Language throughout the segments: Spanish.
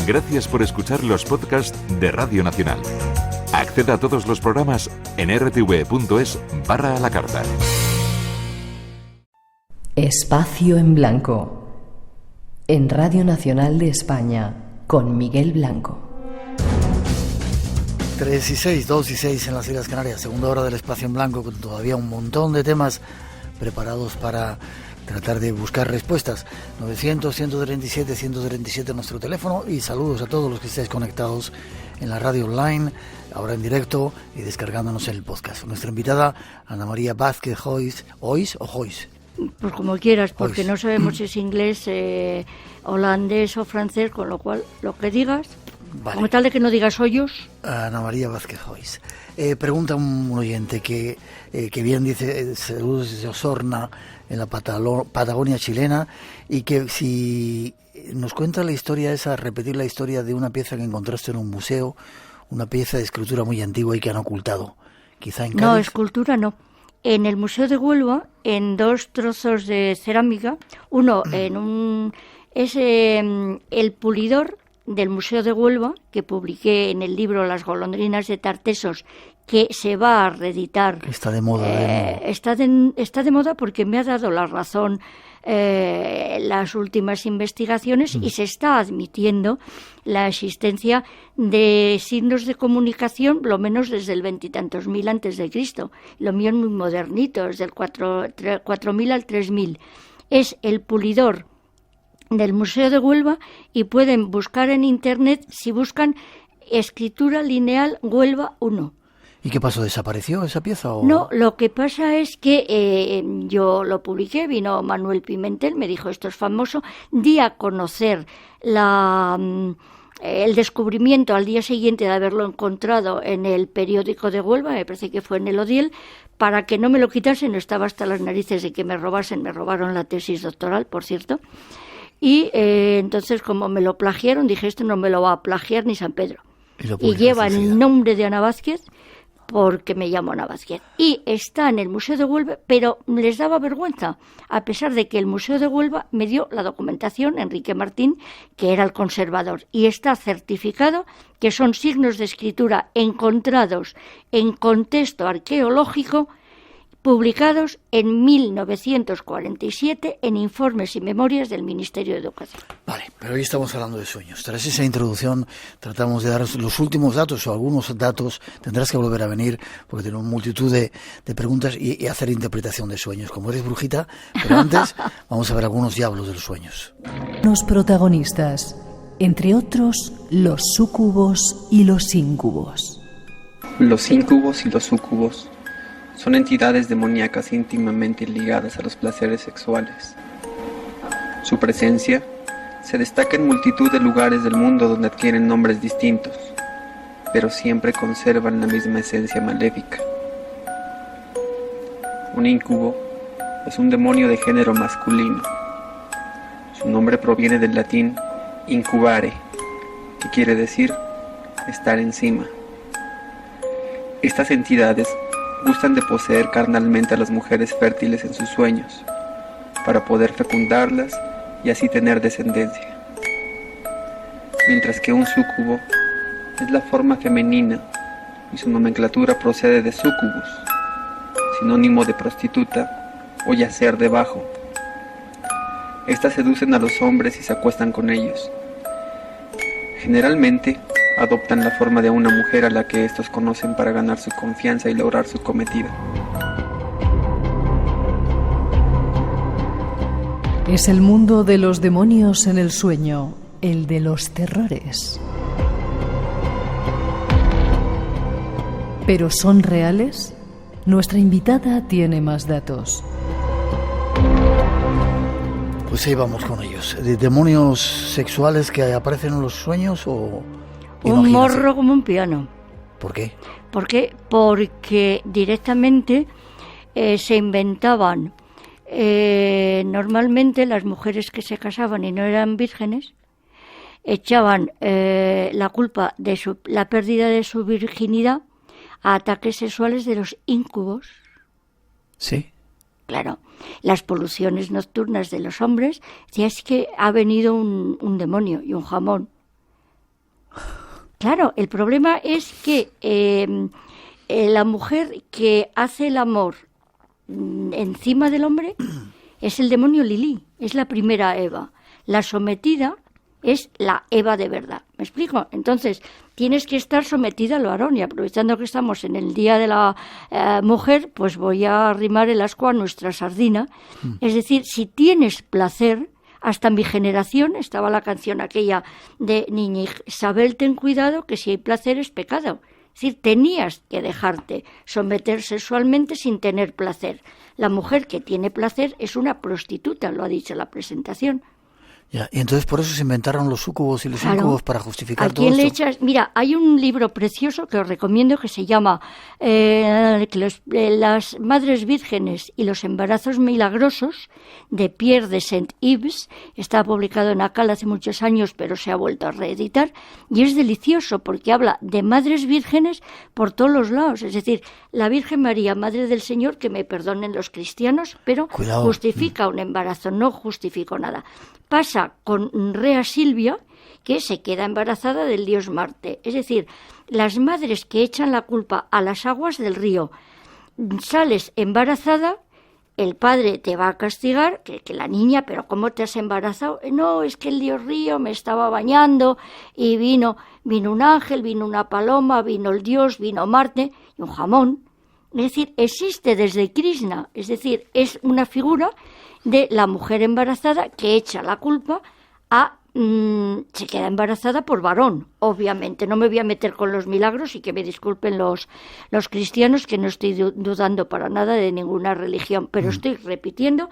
Gracias por escuchar los podcasts de Radio Nacional. Acceda a todos los programas en rtv.es/a la carta. Espacio en Blanco, en Radio Nacional de España, con Miguel Blanco. 3 y 6, 2 y 6 en las Islas Canarias, segunda hora del Espacio en Blanco, con todavía un montón de temas preparados para tratar de buscar respuestas. 900-137-137 nuestro teléfono, y saludos a todos los que estéis conectados en la radio online, ahora en directo y descargándonos en el podcast. Nuestra invitada, Ana María Vázquez Jois, ¿Ois o Jois? Pues como quieras, porque Jois. no sabemos si es inglés, holandés o francés, con lo cual, lo que digas, Vale. como tal de que no digas hoyos. Ana María Vázquez Jois. Pregunta un oyente que bien dice, saludos desde Osorna, en la Patagonia chilena, y que si nos cuenta la historia esa, repetir la historia de una pieza que encontraste en un museo, una pieza de escultura muy antigua y que han ocultado, quizá en Cádiz. No, escultura no. En el Museo de Huelva, en 2 trozos de cerámica, uno es el pulidor del Museo de Huelva, que publiqué en el libro Las golondrinas de Tartesos, que se va a reeditar. Está de moda. Está de moda porque me ha dado la razón las últimas investigaciones y se está admitiendo la existencia de signos de comunicación, lo menos desde el 20 y tantos mil antes de Cristo. Lo mío es muy modernito, es del 4000 al 3000. Es el pulidor del Museo de Huelva, y pueden buscar en internet, si buscan escritura lineal Huelva 1. ¿Y qué pasó? ¿Desapareció esa pieza? ¿O? No, lo que pasa es que yo lo publiqué, vino Manuel Pimentel, me dijo esto es famoso, di a conocer el descubrimiento al día siguiente de haberlo encontrado en el periódico de Huelva, me parece que fue en el Odiel, para que no me lo quitasen, no estaba hasta las narices de que me robaron la tesis doctoral, por cierto. Y entonces, como me lo plagiaron, dije, esto no me lo va a plagiar ni San Pedro. Y lleva el nombre de Ana Vázquez, porque me llamo Ana Vázquez. Y está en el Museo de Huelva, pero les daba vergüenza, a pesar de que el Museo de Huelva me dio la documentación, Enrique Martín, que era el conservador. Y está certificado que son signos de escritura encontrados en contexto arqueológico, publicados en 1947 en informes y memorias del Ministerio de Educación. Vale, pero hoy estamos hablando de sueños. Tras esa introducción tratamos de dar los últimos datos o algunos datos. Tendrás que volver a venir porque tenemos multitud de preguntas y hacer interpretación de sueños, como eres brujita, pero antes vamos a ver algunos diablos de los sueños. Los protagonistas, entre otros, los súcubos y los íncubos. Los íncubos y los súcubos son entidades demoníacas íntimamente ligadas a los placeres sexuales. Su presencia se destaca en multitud de lugares del mundo donde adquieren nombres distintos, pero siempre conservan la misma esencia maléfica. Un íncubo es un demonio de género masculino. Su nombre proviene del latín incubare, que quiere decir estar encima. Estas entidades gustan de poseer carnalmente a las mujeres fértiles en sus sueños, para poder fecundarlas y así tener descendencia. Mientras que un súcubo es la forma femenina y su nomenclatura procede de succubus, sinónimo de prostituta o yacer debajo. Estas seducen a los hombres y se acuestan con ellos. Generalmente adoptan la forma de una mujer a la que estos conocen para ganar su confianza y lograr su cometido. Es el mundo de los demonios en el sueño, el de los terrores. ¿Pero son reales? Nuestra invitada tiene más datos. Pues ahí vamos con ellos. ¿De demonios sexuales que aparecen en los sueños o...? Un morro como un piano. ¿Por qué? ¿Por qué? Porque directamente se inventaban, normalmente las mujeres que se casaban y no eran vírgenes, echaban la culpa de la pérdida de su virginidad a ataques sexuales de los íncubos. ¿Sí? Claro, las poluciones nocturnas de los hombres, decía, es que ha venido un demonio y un jamón. Claro, el problema es que la mujer que hace el amor encima del hombre es el demonio Lilí, es la primera Eva. La sometida es la Eva de verdad. ¿Me explico? Entonces, tienes que estar sometida al varón, y aprovechando que estamos en el Día de la Mujer, pues voy a arrimar el ascua a nuestra sardina. Es decir, si tienes placer, hasta en mi generación estaba la canción aquella de Niña Isabel, ten cuidado que si hay placer es pecado. Es decir, tenías que dejarte someter sexualmente sin tener placer. La mujer que tiene placer es una prostituta, lo ha dicho la presentación. Ya, y entonces por eso se inventaron los súcubos y los incubos, para justificar ¿A quién todo le esto. echas? Mira, hay un libro precioso que os recomiendo que se llama Las Madres Vírgenes y los Embarazos Milagrosos, de Pierre de Saint-Yves. Está publicado en Acal hace muchos años, pero se ha vuelto a reeditar, y es delicioso porque habla de madres vírgenes por todos los lados. Es decir, la Virgen María, Madre del Señor, que me perdonen los cristianos, pero Cuidado. justifica un embarazo, no justificó nada. Pasa con Rea Silvia, que se queda embarazada del dios Marte. Es decir, las madres que echan la culpa a las aguas del río. Sales embarazada, el padre te va a castigar, que la niña, pero ¿cómo te has embarazado? No, es que el dios río me estaba bañando y vino un ángel, vino una paloma, vino el dios, vino Marte y un jamón. Es decir, existe desde Krishna, es decir, es una figura de la mujer embarazada que echa la culpa a... se queda embarazada por varón, obviamente. No me voy a meter con los milagros y que me disculpen los cristianos, que no estoy dudando para nada de ninguna religión, pero estoy repitiendo,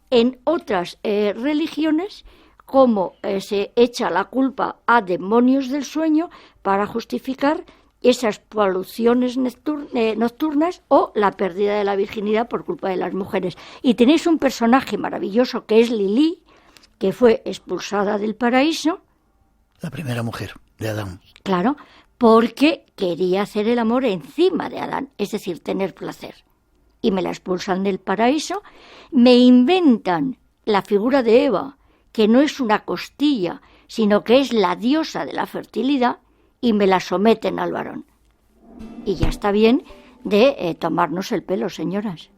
en otras religiones, cómo se echa la culpa a demonios del sueño para justificar esas poluciones nocturnas o la pérdida de la virginidad por culpa de las mujeres. Y tenéis un personaje maravilloso que es Lilí, que fue expulsada del paraíso. La primera mujer de Adán. Claro, porque quería hacer el amor encima de Adán, es decir, tener placer. Y me la expulsan del paraíso, me inventan la figura de Eva, que no es una costilla, sino que es la diosa de la fertilidad, y me la someten al varón. Y ya está bien de tomarnos el pelo, señoras.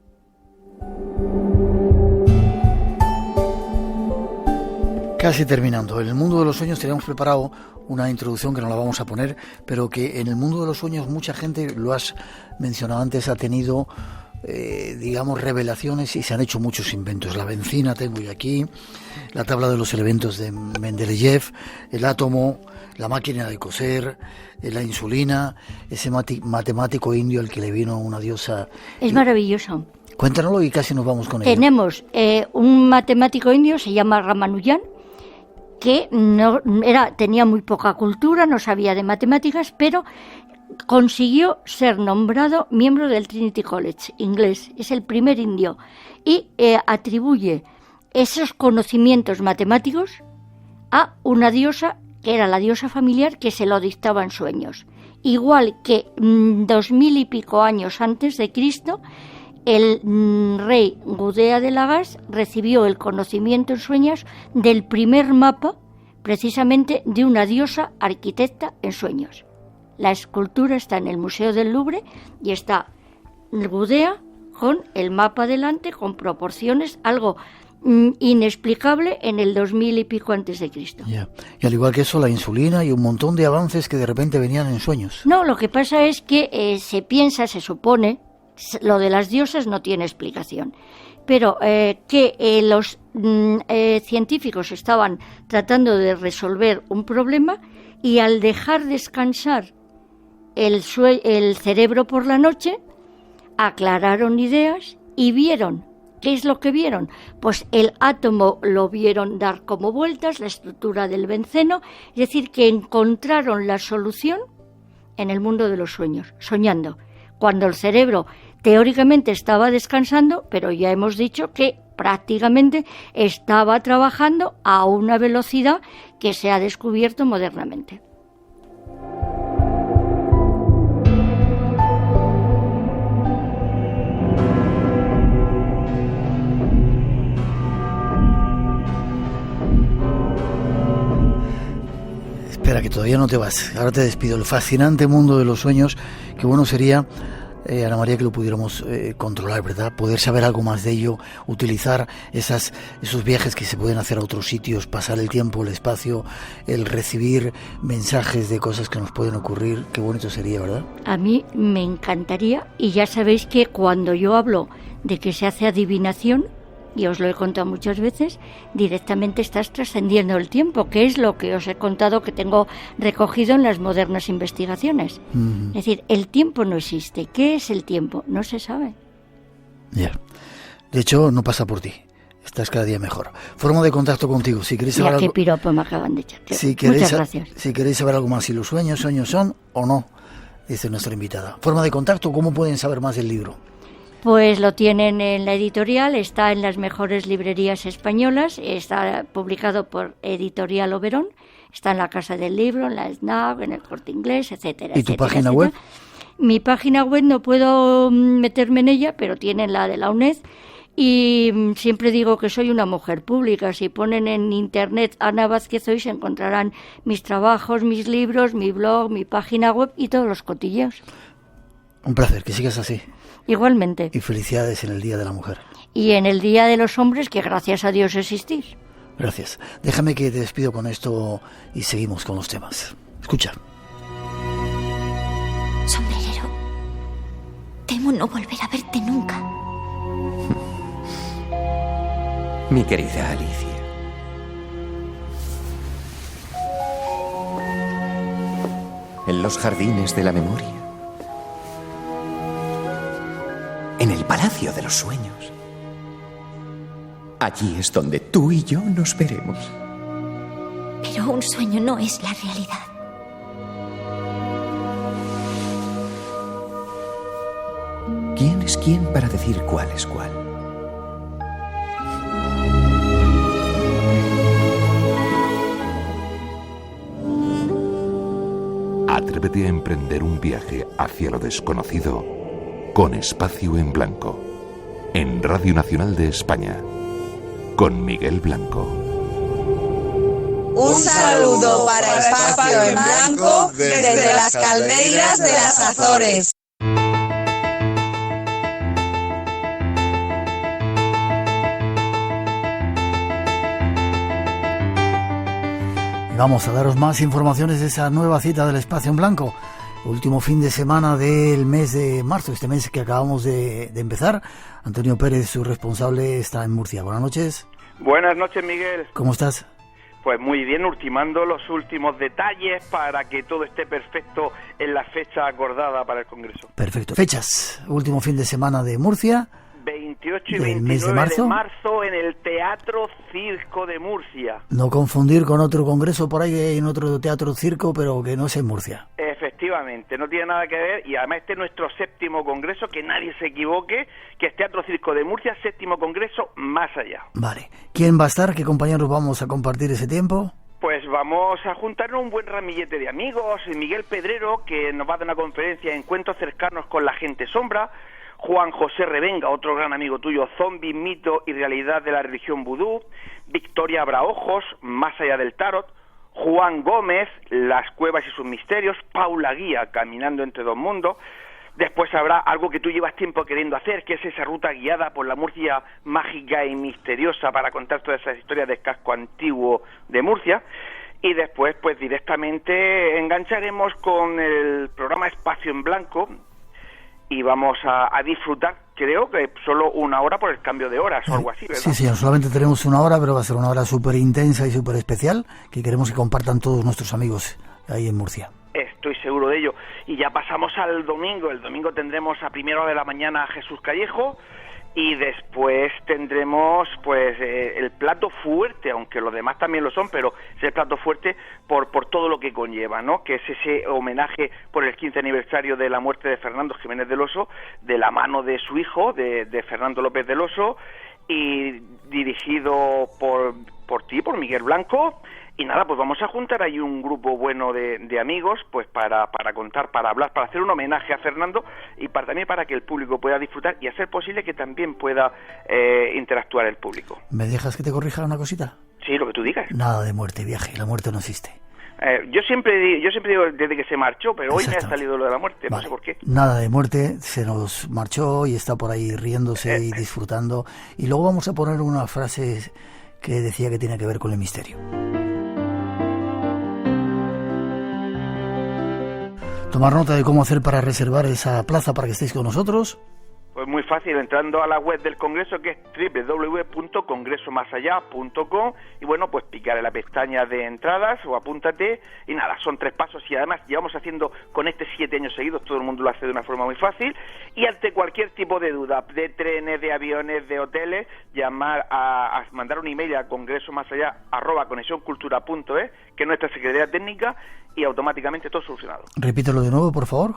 Casi terminando. En el mundo de los sueños teníamos preparado una introducción que no la vamos a poner, pero que en el mundo de los sueños mucha gente, lo has mencionado antes, ha tenido, digamos, revelaciones y se han hecho muchos inventos. La benzina tengo yo aquí, la tabla de los elementos de Mendeleev, el átomo, la máquina de coser, la insulina, ese matemático indio al que le vino una diosa. Es maravilloso. Cuéntanoslo y casi nos vamos con ello. Tenemos un matemático indio, se llama Ramanujan, que tenía muy poca cultura, no sabía de matemáticas, pero consiguió ser nombrado miembro del Trinity College inglés. Es el primer indio y atribuye esos conocimientos matemáticos a una diosa que era la diosa familiar, que se lo dictaba en sueños. Igual que 2000 y pico años antes de Cristo, el rey Gudea de Lagash recibió el conocimiento en sueños del primer mapa, precisamente de una diosa arquitecta en sueños. La escultura está en el Museo del Louvre y está Gudea con el mapa delante, con proporciones, algo inexplicable en el 2000 y pico antes de Cristo. Yeah. Y al igual que eso, la insulina y un montón de avances que de repente venían en sueños. No, lo que pasa es que se supone, lo de las diosas no tiene explicación, pero que los científicos estaban tratando de resolver un problema y al dejar descansar el cerebro por la noche, aclararon ideas y vieron. ¿Qué es lo que vieron? Pues el átomo lo vieron dar como vueltas, la estructura del benceno, es decir, que encontraron la solución en el mundo de los sueños, soñando, cuando el cerebro teóricamente estaba descansando, pero ya hemos dicho que prácticamente estaba trabajando a una velocidad que se ha descubierto modernamente. Espera, que todavía no te vas. Ahora te despido. El fascinante mundo de los sueños. Qué bueno sería, Ana María, que lo pudiéramos controlar, ¿verdad? Poder saber algo más de ello, utilizar esos viajes que se pueden hacer a otros sitios, pasar el tiempo, el espacio, el recibir mensajes de cosas que nos pueden ocurrir. Qué bonito sería, ¿verdad? A mí me encantaría, y ya sabéis que cuando yo hablo de que se hace adivinación, y os lo he contado muchas veces, directamente estás trascendiendo el tiempo, que es lo que os he contado que tengo recogido en las modernas investigaciones. Es decir, el tiempo no existe. ¿Qué es el tiempo? No se sabe. Ya. De hecho, no pasa por ti. Estás cada día mejor. Forma de contacto contigo. Si queréis saber qué algo... piropo me acaban de echar. Muchas gracias. Si queréis saber algo más, si los sueños son o no, dice nuestra invitada. Forma de contacto, ¿cómo pueden saber más del libro? Pues lo tienen en la editorial, está en las mejores librerías españolas, está publicado por Editorial Oberón, está en la Casa del Libro, en la SNAP, en el Corte Inglés, etcétera. ¿Y tu página web? Mi página web no puedo meterme en ella, pero tienen la de la UNED, y siempre digo que soy una mujer pública. Si ponen en internet Ana Vázquez Hoy se encontrarán mis trabajos, mis libros, mi blog, mi página web y todos los cotilleos. Un placer, que sigas así. Igualmente. Y felicidades en el Día de la Mujer. Y en el Día de los Hombres, que gracias a Dios existís. Gracias. Déjame que te despido con esto y seguimos con los temas. Escucha. Sombrerero, temo no volver a verte nunca. Mi querida Alicia. En los jardines de la memoria. En el Palacio de los Sueños. Allí es donde tú y yo nos veremos. Pero un sueño no es la realidad. ¿Quién es quién para decir cuál es cuál? Atrévete a emprender un viaje hacia lo desconocido con Espacio en Blanco, en Radio Nacional de España, con Miguel Blanco. Un saludo para Espacio en Blanco desde las Caldeiras de las Azores. Vamos a daros más informaciones de esa nueva cita del Espacio en Blanco. Último fin de semana del mes de marzo, este mes que acabamos de empezar. Antonio Pérez, su responsable, está en Murcia. Buenas noches. Buenas noches, Miguel. ¿Cómo estás? Pues muy bien, ultimando los últimos detalles para que todo esté perfecto en la fecha acordada para el Congreso. Perfecto. Fechas. Último fin de semana de Murcia. 28 y 29 de marzo en el Teatro Circo de Murcia. No confundir con otro congreso por ahí en otro teatro circo, pero que no es en Murcia. Efectivamente, no tiene nada que ver, y además este es nuestro 7º congreso, que nadie se equivoque, que es Teatro Circo de Murcia, 7º congreso más allá. Vale. ¿Quién va a estar? ¿Qué compañeros vamos a compartir ese tiempo? Pues vamos a juntarnos un buen ramillete de amigos. Miguel Pedrero, que nos va a dar una conferencia de encuentros cercanos con la gente sombra. Juan José Revenga, otro gran amigo tuyo, Zombie, mito y realidad de la religión vudú. Victoria Abraojos, más allá del tarot. Juan Gómez, las cuevas y sus misterios. Paula Guía, caminando entre dos mundos. Después habrá algo que tú llevas tiempo queriendo hacer, que es esa ruta guiada por la Murcia mágica y misteriosa para contar todas esas historias del casco antiguo de Murcia. Y después, pues directamente engancharemos con el programa Espacio en Blanco, y vamos a disfrutar, creo que solo una hora por el cambio de horas o algo así, ¿verdad? Sí, solamente tenemos una hora, pero va a ser una hora súper intensa y súper especial, que queremos que compartan todos nuestros amigos ahí en Murcia. Estoy seguro de ello. Y ya pasamos al domingo. El domingo tendremos a 1:00 de la mañana a Jesús Callejo, y después tendremos pues el plato fuerte, aunque los demás también lo son, pero es el plato fuerte por todo lo que conlleva, ¿no? Que es ese homenaje por el 15 aniversario de la muerte de Fernando Jiménez del Oso, de la mano de su hijo, de Fernando López del Oso, y dirigido por ti, por Miguel Blanco. Y nada, pues vamos a juntar ahí un grupo bueno de amigos, pues para contar, para hablar, para hacer un homenaje a Fernando, y también para que el público pueda disfrutar y hacer posible que también pueda interactuar el público. ¿Me dejas que te corrija una cosita? Sí, lo que tú digas. Nada de muerte, viaje, la muerte no existe. Yo siempre digo desde que se marchó, pero hoy me ha salido lo de la muerte, no sé por qué. Nada de muerte, se nos marchó y está por ahí riéndose y disfrutando. Y luego vamos a poner una frase que decía que tiene que ver con el misterio. Tomar nota de cómo hacer para reservar esa plaza para que estéis con nosotros. Pues muy fácil, entrando a la web del Congreso, que es www.congresomasallá.com, y bueno, pues picar en la pestaña de entradas o apúntate, y nada, son 3 pasos, y además llevamos haciendo con 7 años seguidos, todo el mundo lo hace de una forma muy fácil, y ante cualquier tipo de duda, de trenes, de aviones, de hoteles, llamar a mandar un email a congresomasallá@conexioncultura.es, que es nuestra secretaría técnica, y automáticamente todo solucionado. Repítelo de nuevo, por favor.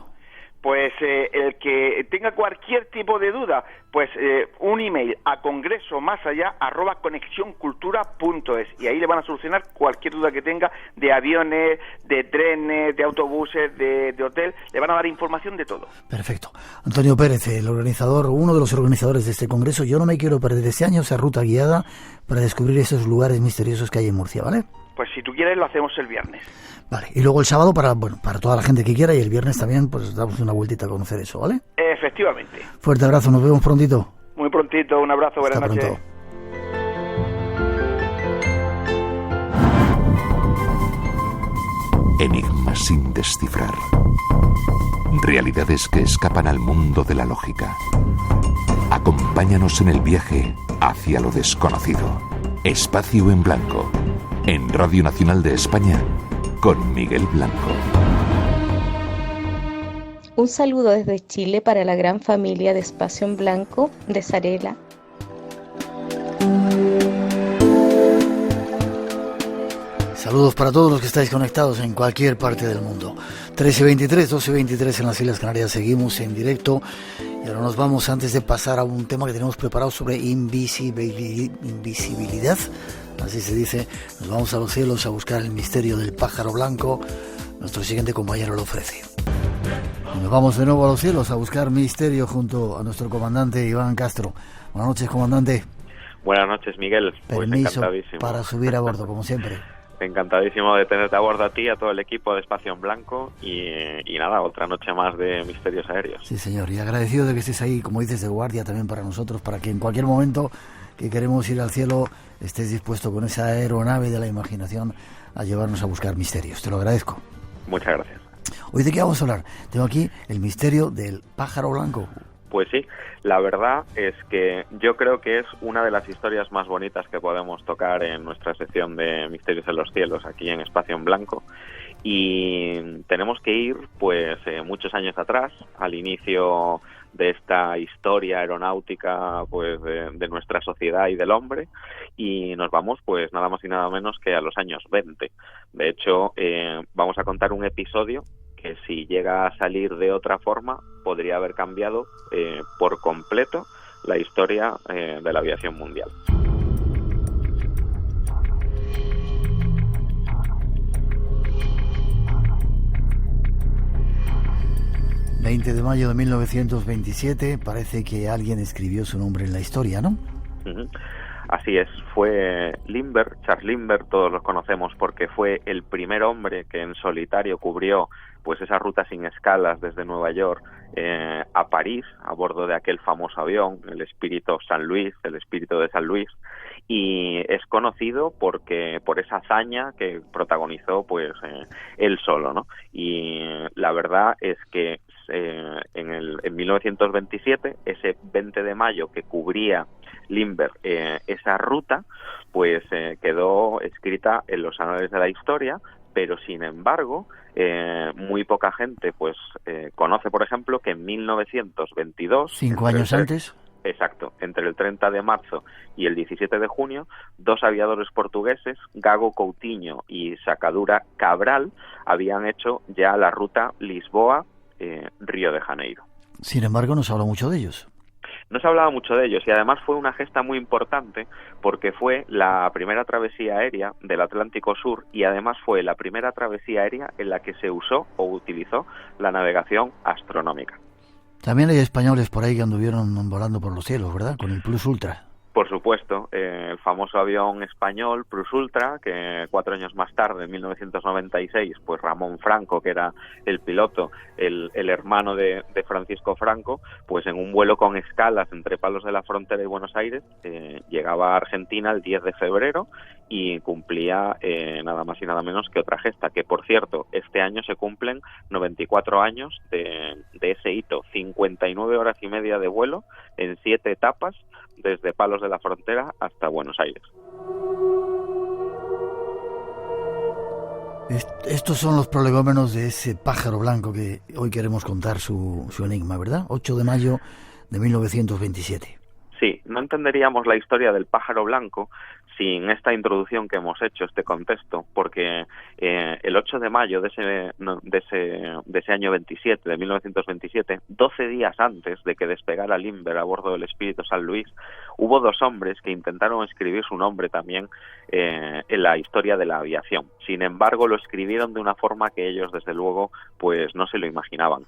Pues el que tenga cualquier tipo de duda, pues un email a congresomasallá@conexioncultura.es, y ahí le van a solucionar cualquier duda que tenga de aviones, de trenes, de autobuses, de hotel, le van a dar información de todo. Perfecto. Antonio Pérez, el organizador, uno de los organizadores de este congreso. Yo no me quiero perder este año esa ruta guiada para descubrir esos lugares misteriosos que hay en Murcia, ¿vale? Pues si tú quieres lo hacemos el viernes. Vale, y luego el sábado para toda la gente que quiera, y el viernes también pues damos una vueltita a conocer eso, ¿vale? Efectivamente. Fuerte abrazo, nos vemos prontito. Muy prontito, un abrazo, buenas noches. Pronto. Enigmas sin descifrar. Realidades que escapan al mundo de la lógica. Acompáñanos en el viaje hacia lo desconocido. Espacio en Blanco. En Radio Nacional de España, con Miguel Blanco. Un saludo desde Chile para la gran familia de Espacio en Blanco de Zarela. Saludos para todos los que estáis conectados en cualquier parte del mundo. 13:23, 12:23 en las Islas Canarias, seguimos en directo. Y ahora nos vamos, antes de pasar a un tema que tenemos preparado sobre invisibilidad, así se dice, nos vamos a los cielos a buscar el misterio del pájaro blanco. Nuestro siguiente compañero lo ofrece. Y nos vamos de nuevo a los cielos a buscar misterio junto a nuestro comandante Iván Castro. Buenas noches, comandante. Buenas noches, Miguel. Permiso para subir a bordo, como siempre. Encantadísimo de tenerte a bordo a ti, a todo el equipo de Espacio en Blanco, y nada, otra noche más de misterios aéreos. Sí, señor, y agradecido de que estés ahí, como dices, de guardia también para nosotros, para que en cualquier momento que queremos ir al cielo estés dispuesto con esa aeronave de la imaginación a llevarnos a buscar misterios. Te lo agradezco. Muchas gracias. Hoy, ¿de qué vamos a hablar? Tengo aquí el misterio del pájaro blanco. Pues sí, la verdad es que yo creo que es una de las historias más bonitas que podemos tocar en nuestra sección de Misterios en los Cielos, aquí en Espacio en Blanco. Y tenemos que ir, pues, muchos años atrás, al inicio de esta historia aeronáutica, pues, de nuestra sociedad y del hombre, y nos vamos, pues, nada más y nada menos que a los años 20. De hecho, vamos a contar un episodio que, si llega a salir de otra forma, podría haber cambiado por completo la historia de la aviación mundial. ...20 de mayo de 1927... parece que alguien escribió su nombre en la historia, ¿no? Uh-huh. Así es, fue Lindbergh, Charles Lindbergh, todos los conocemos porque fue el primer hombre que en solitario cubrió, pues, esa ruta sin escalas desde Nueva York a París, a bordo de aquel famoso avión, el Espíritu de San Luis, y es conocido por esa hazaña que protagonizó, pues, él solo, ¿no? Y la verdad es que en 1927, ese 20 de mayo que cubría Lindbergh esa ruta, pues quedó escrita en los anales de la historia, pero sin embargo muy poca gente pues conoce, por ejemplo, que en 1922, 5 años antes, exacto, entre el 30 de marzo y el 17 de junio, 2 aviadores portugueses, Gago Coutinho y Sacadura Cabral, habían hecho ya la ruta Lisboa-Río de Janeiro. Sin embargo, no se habla mucho de ellos. No se hablaba mucho de ellos, y además fue una gesta muy importante porque fue la primera travesía aérea del Atlántico Sur, y además fue la primera travesía aérea en la que se usó o utilizó la navegación astronómica. También hay españoles por ahí que anduvieron volando por los cielos, ¿verdad? Con el Plus Ultra. Por supuesto, el famoso avión español Plus Ultra, que 4 años más tarde, en 1996, pues Ramón Franco, que era el piloto, el hermano de Francisco Franco, pues en un vuelo con escalas entre Palos de la Frontera y Buenos Aires, llegaba a Argentina el 10 de febrero y cumplía nada más y nada menos que otra gesta, que por cierto, este año se cumplen 94 años de ese hito, 59 horas y media de vuelo en 7 etapas, desde Palos de la Frontera hasta Buenos Aires. Estos son los prolegómenos de ese pájaro blanco que hoy queremos contar su enigma, ¿verdad? 8 de mayo de 1927. Sí, no entenderíamos la historia del pájaro blanco sin esta introducción que hemos hecho, este contexto, porque el 8 de mayo de ese año 27, de 1927, 12 días antes de que despegara Lindbergh a bordo del Espíritu San Luis, hubo 2 hombres que intentaron escribir su nombre también en la historia de la aviación. Sin embargo, lo escribieron de una forma que ellos, desde luego, pues no se lo imaginaban.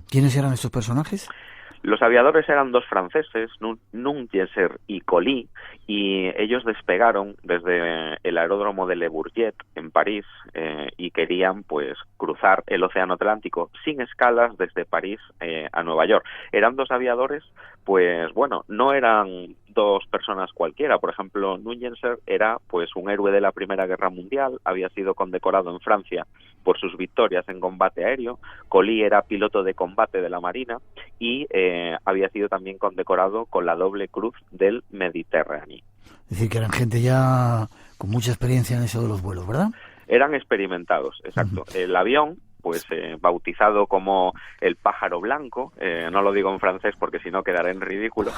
¿Quiénes eran estos personajes? Los aviadores eran 2 franceses, Nungesser y Colly, y ellos despegaron desde el aeródromo de Le Bourget en París y querían pues cruzar el Océano Atlántico sin escalas desde París a Nueva York. Eran 2 aviadores, pues bueno, no eran 2 personas cualquiera. Por ejemplo, Nungesser era pues un héroe de la Primera Guerra Mundial, había sido condecorado en Francia por sus victorias en combate aéreo. Colly era piloto de combate de la Marina y había sido también condecorado con la doble cruz del Mediterráneo. Es decir, que eran gente ya con mucha experiencia en eso de los vuelos, ¿verdad? Eran experimentados, exacto. El avión, pues bautizado como el pájaro blanco, no lo digo en francés porque si no quedaré en ridículo,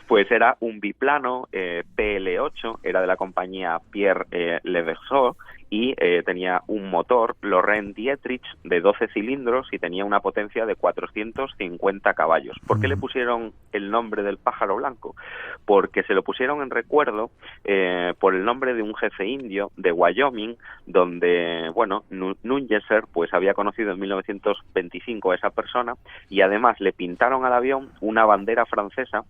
pues era un biplano PL8, era de la compañía Pierre Levasseur, y tenía un motor Lorraine Dietrich de 12 cilindros y tenía una potencia de 450 caballos. ¿Por qué le pusieron el nombre del pájaro blanco? Porque se lo pusieron en recuerdo por el nombre de un jefe indio de Wyoming, donde, bueno, Nungesser pues había conocido en 1925 a esa persona, y además le pintaron al avión una bandera francesa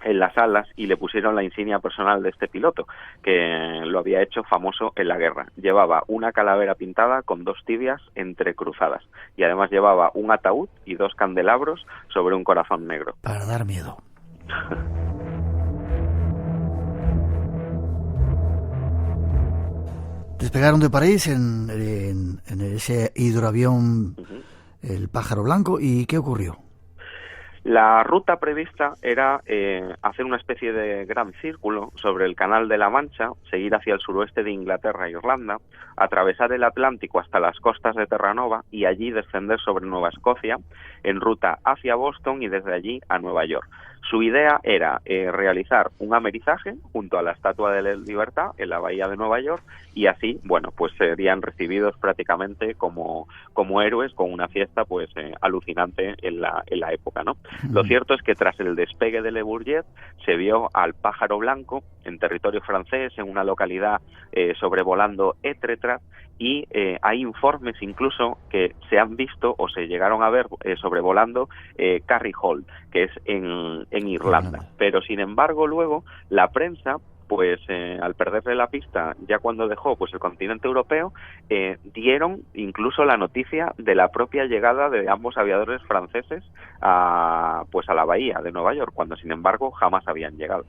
en las alas y le pusieron la insignia personal de este piloto, que lo había hecho famoso en la guerra. Llevaba una calavera pintada con 2 tibias entrecruzadas y además llevaba un ataúd y 2 candelabros sobre un corazón negro. Para dar miedo. Despegaron de París en ese hidroavión, el pájaro blanco, ¿y qué ocurrió? La ruta prevista era hacer una especie de gran círculo sobre el Canal de la Mancha, seguir hacia el suroeste de Inglaterra e Irlanda, atravesar el Atlántico hasta las costas de Terranova y allí descender sobre Nueva Escocia en ruta hacia Boston y desde allí a Nueva York. Su idea era realizar un amerizaje junto a la Estatua de la Libertad en la bahía de Nueva York y así, bueno, pues serían recibidos prácticamente como héroes con una fiesta pues alucinante en la época, ¿no? Lo cierto es que tras el despegue de Le Bourget se vio al pájaro blanco en territorio francés, en una localidad sobrevolando Étretat, y hay informes incluso que se han visto o se llegaron a ver sobrevolando Carry Hall, que es en Irlanda. Pero sin embargo luego la prensa pues al perderle la pista ya cuando dejó pues el continente europeo, dieron incluso la noticia de la propia llegada de ambos aviadores franceses a la bahía de Nueva York, cuando sin embargo jamás habían llegado.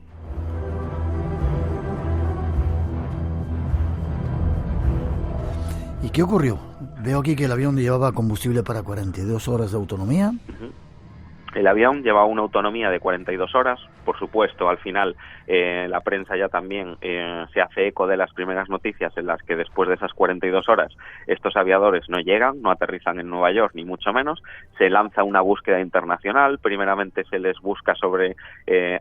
¿Y qué ocurrió? Veo aquí que el avión llevaba combustible para 42 horas de autonomía. El avión llevaba una autonomía de 42 horas. Por supuesto, al final la prensa ya también se hace eco de las primeras noticias en las que después de esas 42 horas estos aviadores no llegan, no aterrizan en Nueva York, ni mucho menos. Se lanza una búsqueda internacional. Primeramente se les busca sobre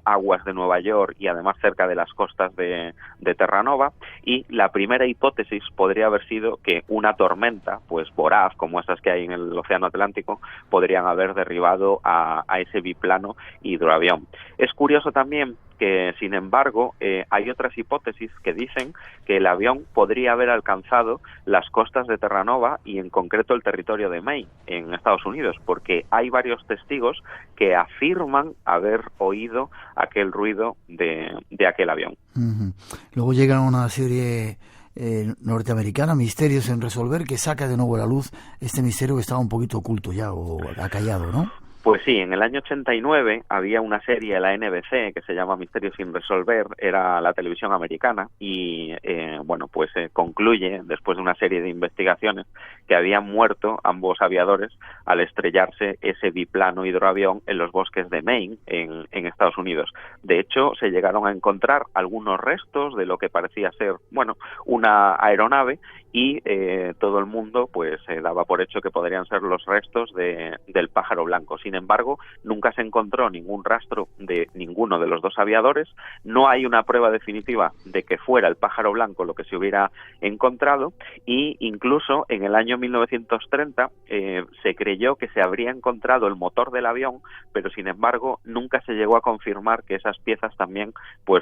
aguas de Nueva York y además cerca de las costas de Terranova. Y la primera hipótesis podría haber sido que una tormenta, pues voraz, como esas que hay en el Océano Atlántico, podrían haber derribado a ese biplano hidroavión. Es curioso curioso también que, sin embargo, hay otras hipótesis que dicen que el avión podría haber alcanzado las costas de Terranova y, en concreto, el territorio de Maine, en Estados Unidos, porque hay varios testigos que afirman haber oído aquel ruido de aquel avión. Uh-huh. Luego llega una serie norteamericana, Misterios en Resolver, que saca de nuevo a la luz este misterio que estaba un poquito oculto ya o acallado, ¿no? Pues sí, en el año 89 había una serie de la NBC que se llama Misterios sin resolver, era la televisión americana y concluye, después de una serie de investigaciones, que habían muerto ambos aviadores al estrellarse ese biplano hidroavión en los bosques de Maine, en Estados Unidos. De hecho, se llegaron a encontrar algunos restos de lo que parecía ser, una aeronave y todo el mundo daba por hecho que podrían ser los restos del pájaro blanco. Sin embargo, nunca se encontró ningún rastro de ninguno de los dos aviadores, no hay una prueba definitiva de que fuera el pájaro blanco lo que se hubiera encontrado, y incluso en el año 1930 se creyó que se habría encontrado el motor del avión, pero sin embargo nunca se llegó a confirmar que esas piezas también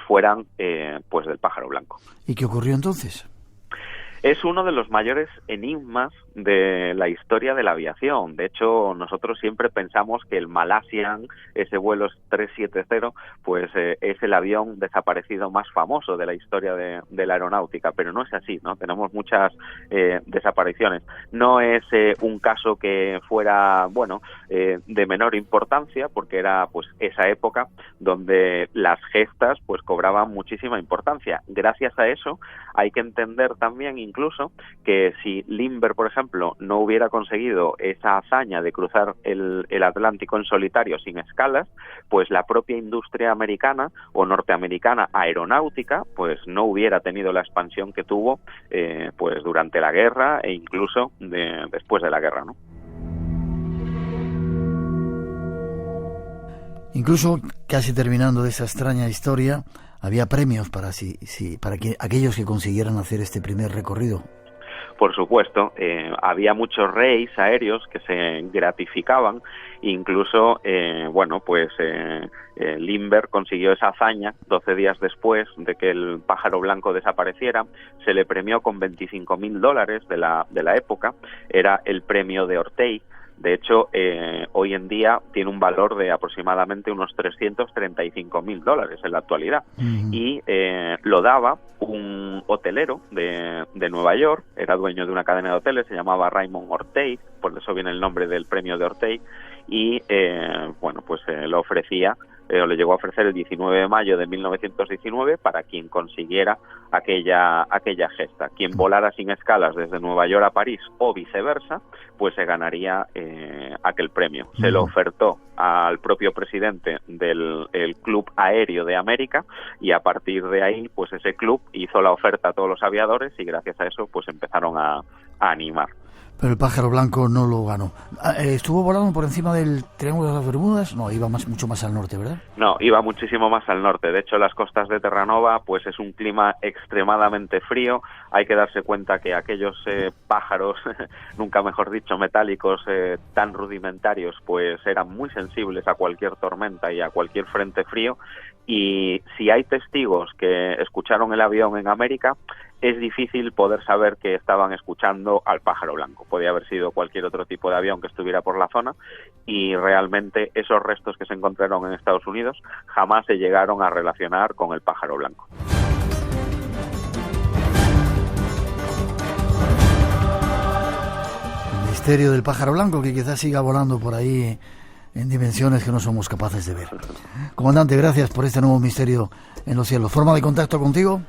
fueran del pájaro blanco. ¿Y qué ocurrió entonces? Es uno de los mayores enigmas de la historia de la aviación. De hecho, nosotros siempre pensamos que el Malaysian, ese vuelo 370, es el avión desaparecido más famoso de la historia de la aeronáutica, pero no es así, ¿no? Tenemos muchas desapariciones. No es un caso que fuera, de menor importancia, porque era esa época donde las gestas cobraban muchísima importancia. Gracias a eso hay que entender también incluso que si Lindbergh, por ejemplo, no hubiera conseguido esa hazaña de cruzar el Atlántico en solitario sin escalas, la propia industria americana o norteamericana aeronáutica no hubiera tenido la expansión que tuvo durante la guerra e incluso después de la guerra, ¿no? Incluso, casi terminando de esa extraña historia, había premios para aquellos que consiguieran hacer este primer recorrido. Por supuesto, había muchos reyes aéreos que se gratificaban, incluso, Lindbergh consiguió esa hazaña 12 días después de que el pájaro blanco desapareciera. Se le premió con $25,000 de la época, era el premio de Orteig. De hecho, hoy en día tiene un valor de aproximadamente unos $335,000 en la actualidad. Uh-huh. Y lo daba un hotelero de Nueva York, era dueño de una cadena de hoteles, se llamaba Raymond Orteig, por eso viene el nombre del premio de Orteig, y lo ofrecía, o le llegó a ofrecer el 19 de mayo de 1919 para quien consiguiera aquella gesta. Quien volara sin escalas desde Nueva York a París o viceversa, se ganaría aquel premio. Se lo ofertó al propio presidente del Club Aéreo de América y a partir de ahí, ese club hizo la oferta a todos los aviadores y gracias a eso, empezaron a animar. Pero el pájaro blanco no lo ganó. ¿Estuvo volando por encima del Triángulo de las Bermudas? No, iba mucho más al norte, ¿verdad? No, iba muchísimo más al norte. De hecho, las costas de Terranova, es un clima extremadamente frío. Hay que darse cuenta que aquellos pájaros, nunca mejor dicho, metálicos, tan rudimentarios, eran muy sensibles a cualquier tormenta y a cualquier frente frío. Y si hay testigos que escucharon el avión en América, es difícil poder saber que estaban escuchando al pájaro blanco. Podía haber sido cualquier otro tipo de avión que estuviera por la zona y realmente esos restos que se encontraron en Estados Unidos jamás se llegaron a relacionar con el pájaro blanco. El misterio del pájaro blanco que quizás siga volando por ahí en dimensiones que no somos capaces de ver. Comandante, gracias por este nuevo misterio en los cielos. ¿Forma de contacto contigo?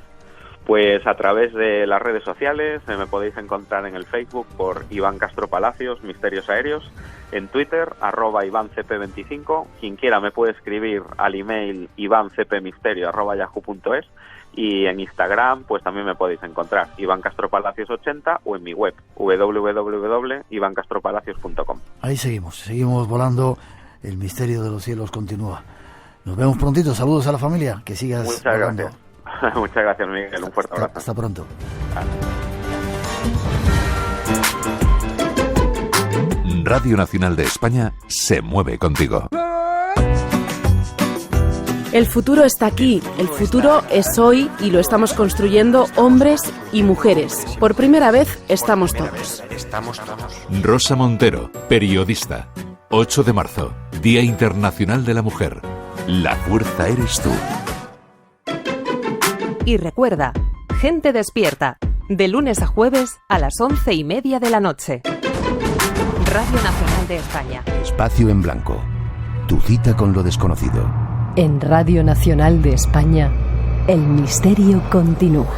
Pues a través de las redes sociales, me podéis encontrar en el Facebook por Iván Castro Palacios, Misterios Aéreos, en Twitter, @IvánCP25, quien quiera me puede escribir al email ivancpmisterio@yahoo.es y en Instagram también me podéis encontrar Iván Castro Palacios 80 o en mi web www.ivancastropalacios.com. Ahí seguimos volando, el misterio de los cielos continúa. Nos vemos prontito, saludos a la familia, que sigas Muchas volando. Gracias. Muchas gracias, Miguel. Un fuerte abrazo. Hasta pronto. Radio Nacional de España se mueve contigo. El futuro está aquí, el futuro es hoy y lo estamos construyendo hombres y mujeres. Por primera vez estamos todos. Rosa Montero, periodista. 8 de marzo, Día Internacional de la Mujer. La fuerza eres tú. Y recuerda, Gente Despierta, de lunes a jueves a las 11:30 de la noche. Radio Nacional de España. Espacio en Blanco. Tu cita con lo desconocido. En Radio Nacional de España, el misterio continúa.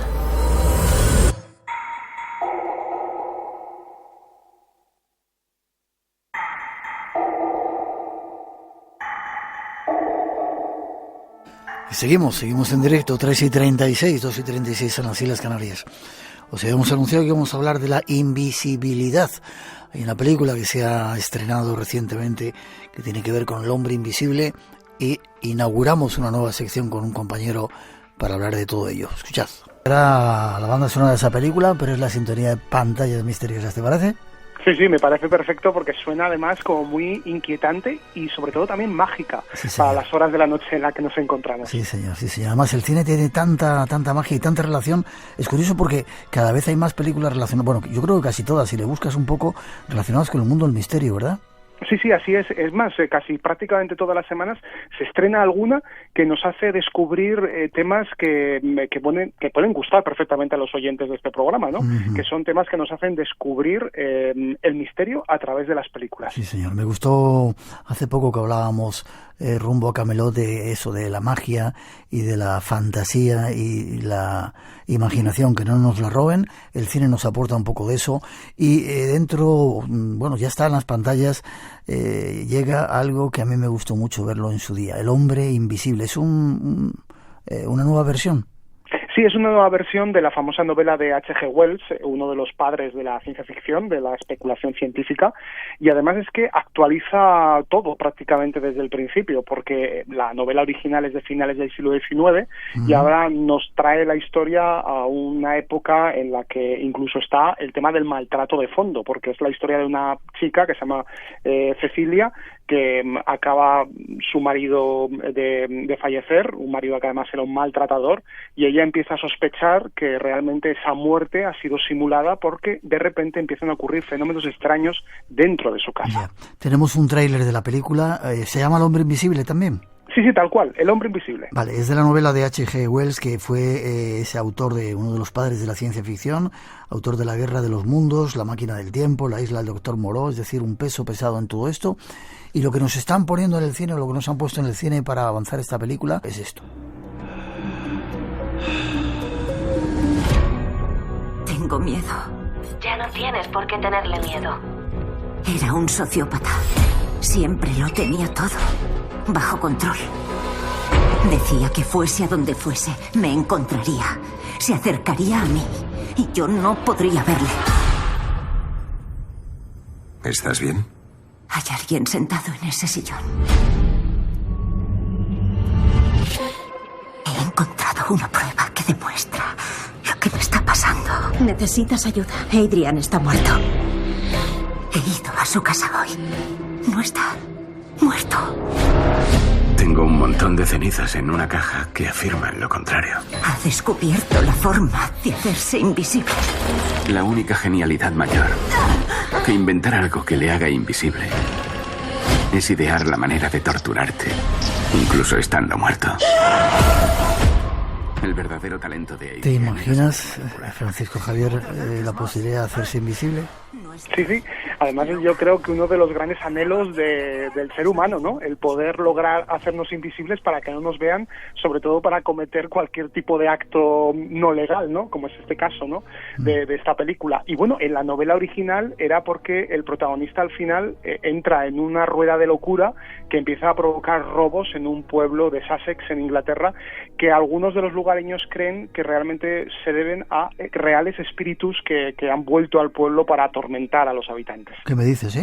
Y seguimos en directo, 3:36, 2:36 en las Islas Canarias. Os habíamos anunciado que íbamos a hablar de la invisibilidad. Hay una película que se ha estrenado recientemente que tiene que ver con el hombre invisible y inauguramos una nueva sección con un compañero para hablar de todo ello. Escuchad. Era la banda sonora de esa película, pero es la sintonía de Pantallas Misteriosas, ¿te parece? Sí, me parece perfecto porque suena además como muy inquietante y sobre todo también mágica para las horas de la noche en la que nos encontramos. Sí, señor. Además, el cine tiene tanta magia y tanta relación. Es curioso porque cada vez hay más películas relacionadas, bueno, yo creo que casi todas, si le buscas un poco, relacionadas con el mundo del misterio, ¿verdad? Sí, así es. Es más, casi prácticamente todas las semanas se estrena alguna que nos hace descubrir temas que pueden gustar perfectamente a los oyentes de este programa, ¿no? Uh-huh. Que son temas que nos hacen descubrir el misterio a través de las películas. Sí, señor. Me gustó hace poco que hablábamos rumbo a Camelot de eso, de la magia y de la fantasía y la imaginación, que no nos la roben. El cine nos aporta un poco de eso y dentro, bueno, ya está en las pantallas, llega algo que a mí me gustó mucho verlo en su día, El hombre invisible. Es una nueva versión. Sí, es una nueva versión de la famosa novela de H.G. Wells, uno de los padres de la ciencia ficción, de la especulación científica, y además es que actualiza todo prácticamente desde el principio, porque la novela original es de finales del siglo XIX y ahora nos trae la historia a una época en la que incluso está el tema del maltrato de fondo, porque es la historia de una chica que se llama Cecilia, que acaba su marido de fallecer, un marido que además era un maltratador, y ella empieza a sospechar que realmente esa muerte ha sido simulada porque de repente empiezan a ocurrir fenómenos extraños dentro de su casa. Ya. Tenemos un tráiler de la película, ¿se llama El hombre invisible también? Sí, tal cual, El hombre invisible. Vale, es de la novela de H.G. Wells, que fue ese autor de uno de los padres de la ciencia ficción, autor de La guerra de los mundos, La máquina del tiempo, La isla del doctor Moreau, es decir, un peso pesado en todo esto. Y lo que nos están poniendo en el cine, o lo que nos han puesto en el cine para avanzar esta película, es esto. Tengo miedo. Ya no tienes por qué tenerle miedo. Era un sociópata. Siempre lo tenía todo bajo control. Decía que fuese a donde fuese, me encontraría. Se acercaría a mí y yo no podría verle. ¿Estás bien? Hay alguien sentado en ese sillón. He encontrado una prueba que demuestra lo que me está pasando. ¿Necesitas ayuda? Adrian está muerto. He ido a su casa hoy. No está muerto. Tengo un montón de cenizas en una caja que afirman lo contrario. Ha descubierto la forma de hacerse invisible. La única genialidad mayor que inventar algo que le haga invisible es idear la manera de torturarte, incluso estando muerto. El verdadero talento de Adrian. ¿Te imaginas, Francisco Javier, la posibilidad de hacerse invisible? Sí. Además, yo creo que uno de los grandes anhelos del ser humano, ¿no? El poder lograr hacernos invisibles para que no nos vean, sobre todo para cometer cualquier tipo de acto no legal, ¿no? Como es este caso, ¿no? De esta película. Y bueno, en la novela original era porque el protagonista al final entra en una rueda de locura que empieza a provocar robos en un pueblo de Sussex, en Inglaterra, que algunos de los lugareños creen que realmente se deben a reales espíritus que han vuelto al pueblo para atormentar a los habitantes. ¿Qué me dices,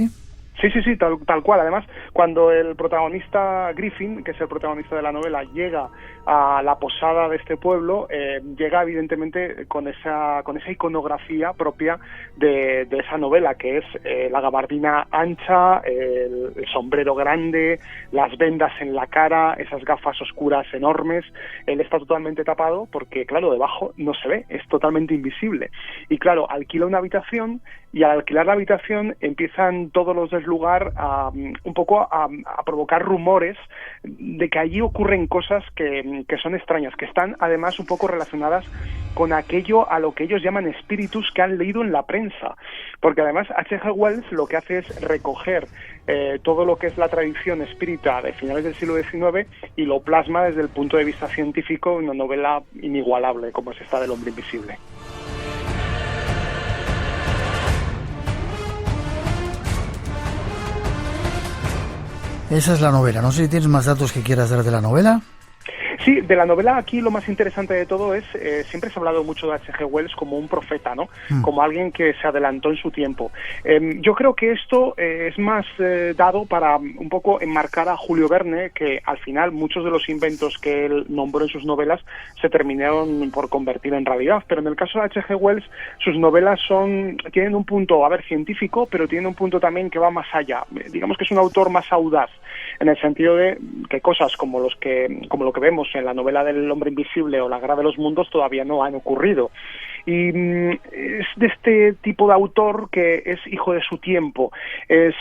Sí, tal cual. Además, cuando el protagonista Griffin, que es el protagonista de la novela, llega a la posada de este pueblo, llega evidentemente con esa iconografía propia de esa novela, que es la gabardina ancha, el sombrero grande, las vendas en la cara, esas gafas oscuras enormes. Él está totalmente tapado porque, claro, debajo no se ve, es totalmente invisible. Y claro, alquila una habitación, y al alquilar la habitación empiezan todos los del lugar a provocar rumores de que allí ocurren cosas que son extrañas, que están además un poco relacionadas con aquello a lo que ellos llaman espíritus que han leído en la prensa, porque además H.G. Wells lo que hace es recoger todo lo que es la tradición espírita de finales del siglo XIX y lo plasma desde el punto de vista científico en una novela inigualable como es esta del Hombre Invisible. Esa es la novela. No sé si tienes más datos que quieras dar de la novela. Sí, de la novela aquí lo más interesante de todo es, siempre se ha hablado mucho de H.G. Wells como un profeta, ¿no? Como alguien que se adelantó en su tiempo. Yo creo que esto es más dado para un poco enmarcar a Julio Verne, que al final muchos de los inventos que él nombró en sus novelas se terminaron por convertir en realidad. Pero en el caso de H.G. Wells, sus novelas tienen un punto, científico, pero tienen un punto también que va más allá. Digamos que es un autor más audaz, en el sentido de que cosas como lo que vemos en la novela del Hombre Invisible o La Guerra de los Mundos todavía no han ocurrido. Y es de este tipo de autor que es hijo de su tiempo. Es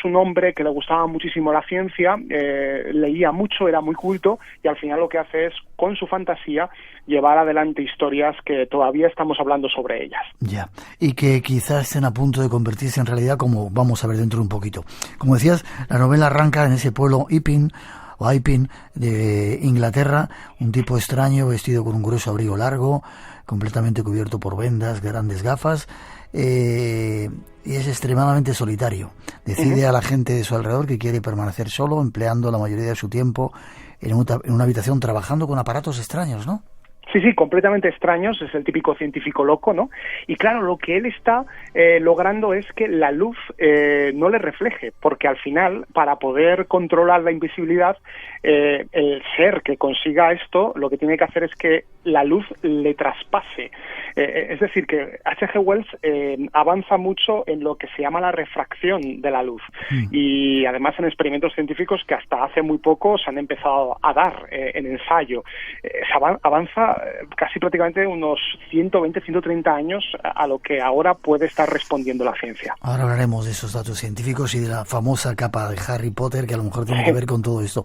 un hombre que le gustaba muchísimo la ciencia, leía mucho, era muy culto, y al final lo que hace es, con su fantasía, llevar adelante historias que todavía estamos hablando sobre ellas. Ya, y que quizás estén a punto de convertirse en realidad, como vamos a ver dentro de un poquito. Como decías, la novela arranca en ese pueblo Iping de Inglaterra, un tipo extraño vestido con un grueso abrigo largo, completamente cubierto por vendas, grandes gafas, y es extremadamente solitario. Decide a la gente de su alrededor que quiere permanecer solo, empleando la mayoría de su tiempo en una habitación trabajando con aparatos extraños, ¿no? Sí, completamente extraños, es el típico científico loco, ¿no? Y claro, lo que él está logrando es que la luz no le refleje, porque al final, para poder controlar la invisibilidad, el ser que consiga esto, lo que tiene que hacer es que la luz le traspase. Es decir, que H.G. Wells avanza mucho en lo que se llama la refracción de la luz. Y además en experimentos científicos que hasta hace muy poco se han empezado a dar en ensayo. Avanza casi prácticamente unos 120, 130 años a lo que ahora puede estar respondiendo la ciencia. Ahora hablaremos de esos datos científicos y de la famosa capa de Harry Potter, que a lo mejor tiene que ver con todo esto.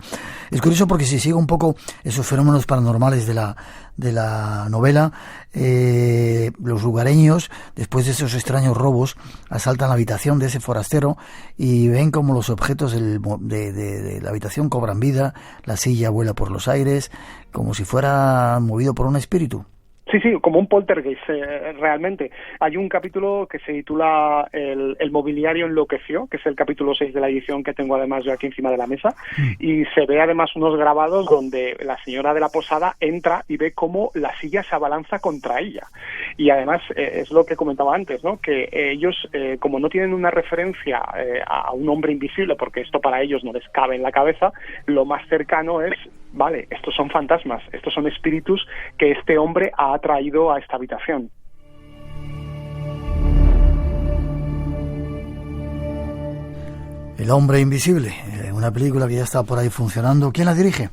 Es curioso porque si sigue un poco esos fenómenos paranormales de la novela, los lugareños, después de esos extraños robos, asaltan la habitación de ese forastero y ven como los objetos de la habitación cobran vida, la silla vuela por los aires, como si fuera movido por un espíritu. Sí, como un poltergeist, realmente. Hay un capítulo que se titula El mobiliario enloqueció, que es el capítulo 6 de la edición que tengo además yo aquí encima de la mesa, y se ve además unos grabados donde la señora de la posada entra y ve cómo la silla se abalanza contra ella. Y además es lo que comentaba antes, ¿no? Que ellos, como no tienen una referencia a un hombre invisible, porque esto para ellos no les cabe en la cabeza, lo más cercano es, vale, estos son fantasmas, estos son espíritus que este hombre ha traído a esta habitación. El Hombre Invisible, una película que ya está por ahí funcionando. ¿Quién la dirige?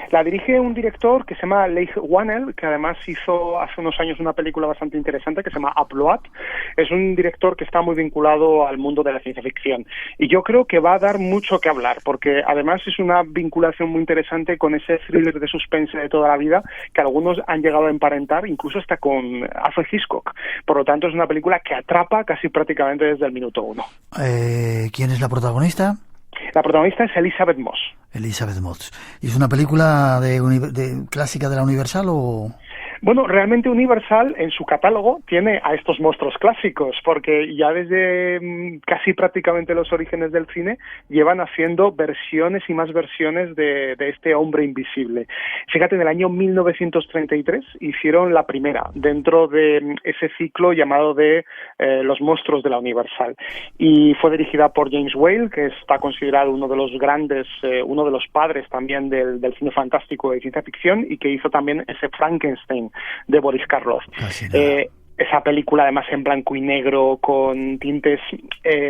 La dirige un director que se llama Leigh Whannell, que además hizo hace unos años una película bastante interesante que se llama Upload. Es un director que está muy vinculado al mundo de la ciencia ficción. Y yo creo que va a dar mucho que hablar, porque además es una vinculación muy interesante con ese thriller de suspense de toda la vida, que algunos han llegado a emparentar, incluso hasta con Alfred Hitchcock. Por lo tanto, es una película que atrapa casi prácticamente desde el minuto 1. ¿Quién es la protagonista? La protagonista es Elizabeth Moss. Elizabeth Moss. ¿Y es una película de clásica de la Universal o...? Bueno, realmente Universal en su catálogo tiene a estos monstruos clásicos, porque ya desde casi prácticamente los orígenes del cine llevan haciendo versiones y más versiones de este hombre invisible. Fíjate, en el año 1933 hicieron la primera dentro de ese ciclo llamado de los monstruos de la Universal, y fue dirigida por James Whale, que está considerado uno de los grandes, uno de los padres también del cine fantástico y ciencia ficción, y que hizo también ese Frankenstein de Boris Karloff. Esa película además en blanco y negro con tintes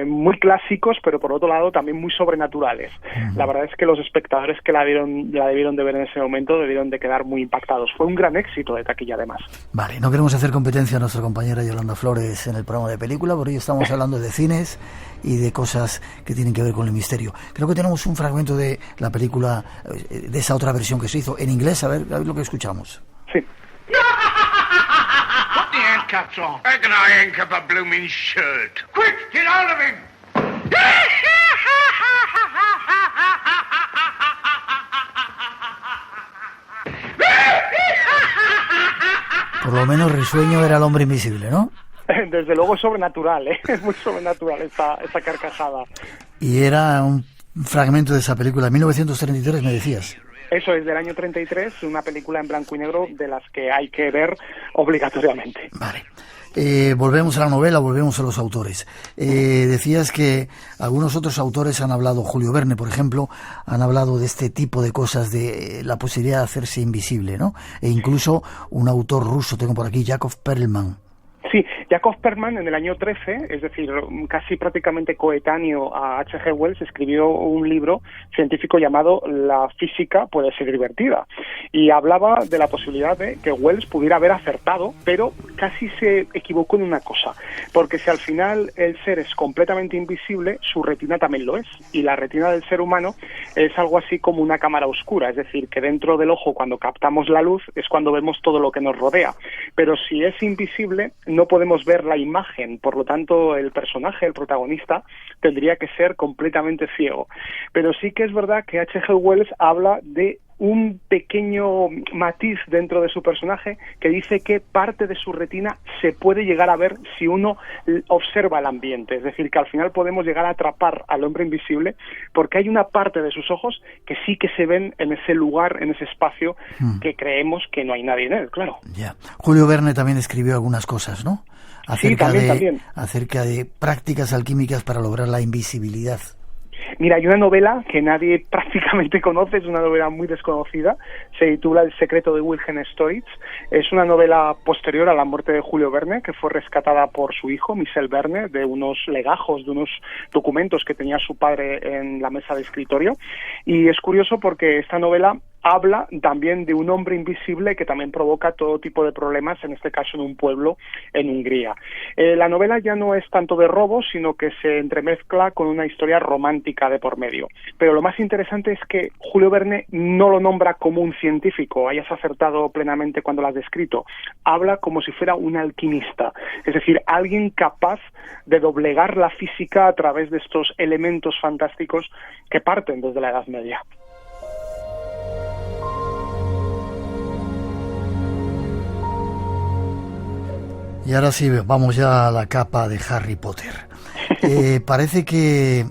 muy clásicos, pero por otro lado también muy sobrenaturales. La verdad es que los espectadores que la debieron de ver en ese momento debieron de quedar muy impactados. Fue un gran éxito de taquilla además. Vale, no queremos hacer competencia a nuestra compañera Yolanda Flores en el programa de película, por ello estamos hablando de cines y de cosas que tienen que ver con el misterio. Creo que tenemos un fragmento de la película, de esa otra versión que se hizo en inglés, a ver lo que escuchamos. Sí. Put the handcuffs on. How can I handcuff a blooming shirt? Quick, get out of him! Por lo menos Risueño era el hombre invisible, ¿no? Desde luego es sobrenatural, es muy sobrenatural esa carcajada. Y era un fragmento de esa película, 1933 me decías. Eso es del año 33, una película en blanco y negro de las que hay que ver obligatoriamente. Vale. Volvemos a la novela, volvemos a los autores. Decías que algunos otros autores han hablado, Julio Verne, por ejemplo, han hablado de este tipo de cosas, de la posibilidad de hacerse invisible, ¿no? E incluso un autor ruso, tengo por aquí, Yakov Perelman. Sí, Yakov Perelman en el año 13, es decir, casi prácticamente coetáneo a H.G. Wells, escribió un libro científico llamado La física puede ser divertida, y hablaba de la posibilidad de que Wells pudiera haber acertado, pero casi se equivocó en una cosa, porque si al final el ser es completamente invisible, su retina también lo es, y la retina del ser humano es algo así como una cámara oscura, es decir, que dentro del ojo, cuando captamos la luz, es cuando vemos todo lo que nos rodea, pero si es invisible, no podemos ver la imagen, por lo tanto el personaje, el protagonista, tendría que ser completamente ciego. Pero sí que es verdad que H.G. Wells habla de un pequeño matiz dentro de su personaje que dice que parte de su retina se puede llegar a ver si uno observa el ambiente, es decir, que al final podemos llegar a atrapar al hombre invisible porque hay una parte de sus ojos que sí que se ven en ese lugar, en ese espacio que creemos que no hay nadie en él, claro. Ya. Julio Verne también escribió algunas cosas, ¿no? Acerca sí, también. Acerca de prácticas alquímicas para lograr la invisibilidad. Mira, hay una novela que nadie prácticamente conoce, es una novela muy desconocida, se titula El secreto de Wilhelm Storitz, es una novela posterior a la muerte de Julio Verne, que fue rescatada por su hijo, Michel Verne, de unos legajos, de unos documentos que tenía su padre en la mesa de escritorio, y es curioso porque esta novela habla también de un hombre invisible que también provoca todo tipo de problemas, en este caso en un pueblo en Hungría. La novela ya no es tanto de robos, sino que se entremezcla con una historia romántica de por medio. Pero lo más interesante es que Julio Verne no lo nombra como un científico, hayas acertado plenamente cuando lo has descrito. Habla como si fuera un alquimista, es decir, alguien capaz de doblegar la física a través de estos elementos fantásticos que parten desde la Edad Media. Y ahora sí, vamos ya a la capa de Harry Potter. Parece que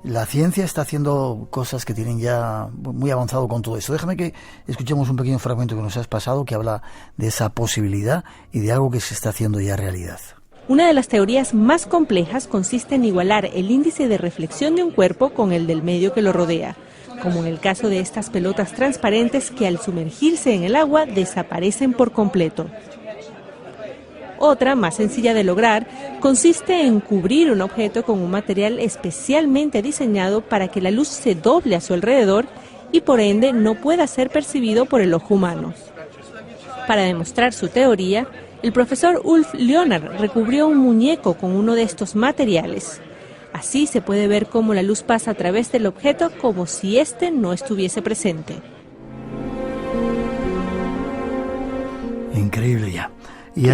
la ciencia está haciendo cosas que tienen ya muy avanzado con todo eso. Déjame que escuchemos un pequeño fragmento que nos has pasado que habla de esa posibilidad y de algo que se está haciendo ya realidad. Una de las teorías más complejas consiste en igualar el índice de reflexión de un cuerpo con el del medio que lo rodea, como en el caso de estas pelotas transparentes que al sumergirse en el agua desaparecen por completo. Otra, más sencilla de lograr, consiste en cubrir un objeto con un material especialmente diseñado para que la luz se doble a su alrededor y por ende no pueda ser percibido por el ojo humano. Para demostrar su teoría, el profesor Ulf Leonard recubrió un muñeco con uno de estos materiales. Así se puede ver cómo la luz pasa a través del objeto como si éste no estuviese presente. Increíble ya. Y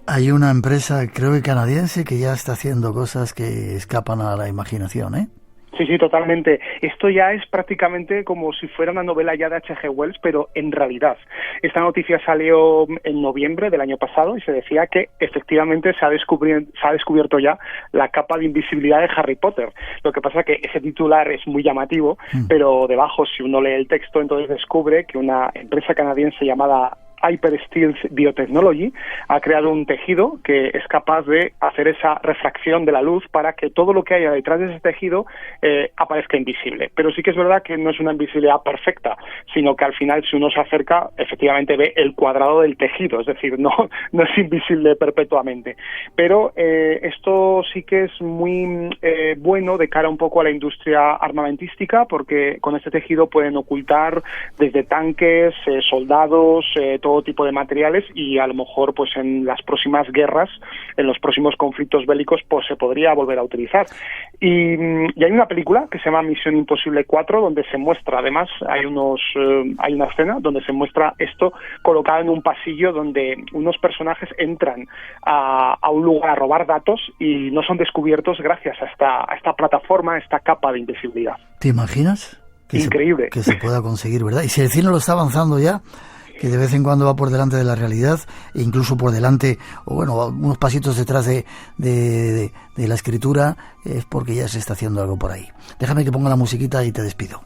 hay una empresa, creo que canadiense, que ya está haciendo cosas que escapan a la imaginación, ¿eh? Sí, totalmente. Esto ya es prácticamente como si fuera una novela ya de H.G. Wells, pero en realidad. Esta noticia salió en noviembre del año pasado y se decía que efectivamente se ha descubierto ya la capa de invisibilidad de Harry Potter. Lo que pasa es que ese titular es muy llamativo, pero debajo, si uno lee el texto, entonces descubre que una empresa canadiense llamada Hypersteels Biotechnology ha creado un tejido que es capaz de hacer esa refracción de la luz para que todo lo que haya detrás de ese tejido aparezca invisible. Pero sí que es verdad que no es una invisibilidad perfecta, sino que al final, si uno se acerca, efectivamente ve el cuadrado del tejido, es decir, no es invisible perpetuamente. Pero esto sí que es muy bueno de cara un poco a la industria armamentística, porque con este tejido pueden ocultar desde tanques, soldados, todo tipo de materiales, y a lo mejor pues en las próximas guerras, en los próximos conflictos bélicos, pues se podría volver a utilizar. Y hay una película que se llama Misión Imposible 4 donde se muestra, además hay una escena donde se muestra esto colocado en un pasillo donde unos personajes entran a un lugar a robar datos y no son descubiertos gracias a esta plataforma, a esta capa de invisibilidad. ¿Te imaginas? Increíble. Que se pueda conseguir, ¿verdad? Y si el cine lo está avanzando ya, que de vez en cuando va por delante de la realidad, e incluso por delante, o bueno, unos pasitos detrás de la escritura, es porque ya se está haciendo algo por ahí. Déjame que ponga la musiquita y te despido.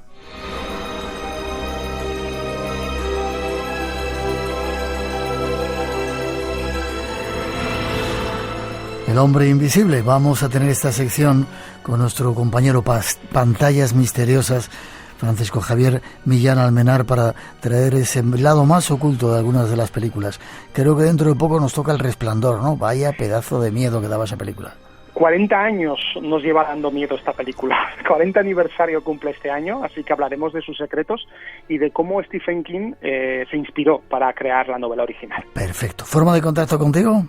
El hombre invisible. Vamos a tener esta sección con nuestro compañero Pantallas Misteriosas, Francisco Javier Millán Almenar, para traer ese lado más oculto de algunas de las películas. Creo que dentro de poco nos toca El Resplandor, ¿no? Vaya pedazo de miedo que daba esa película. 40 años nos lleva dando miedo esta película. 40 aniversario cumple este año, así que hablaremos de sus secretos y de cómo Stephen King se inspiró para crear la novela original. Perfecto. ¿Forma de contacto contigo?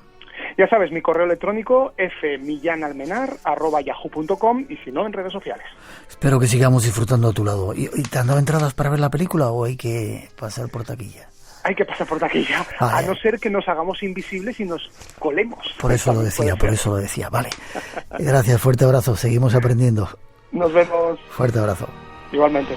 Ya sabes, mi correo electrónico fmillanalmenar@yahoo.com, y si no, en redes sociales. Espero que sigamos disfrutando a tu lado. ¿Y te han dado entradas para ver la película o hay que pasar por taquilla? Hay que pasar por taquilla, a no ser que nos hagamos invisibles y nos colemos. Por eso lo decía, vale. Gracias, fuerte abrazo, seguimos aprendiendo. Nos vemos. Fuerte abrazo. Igualmente.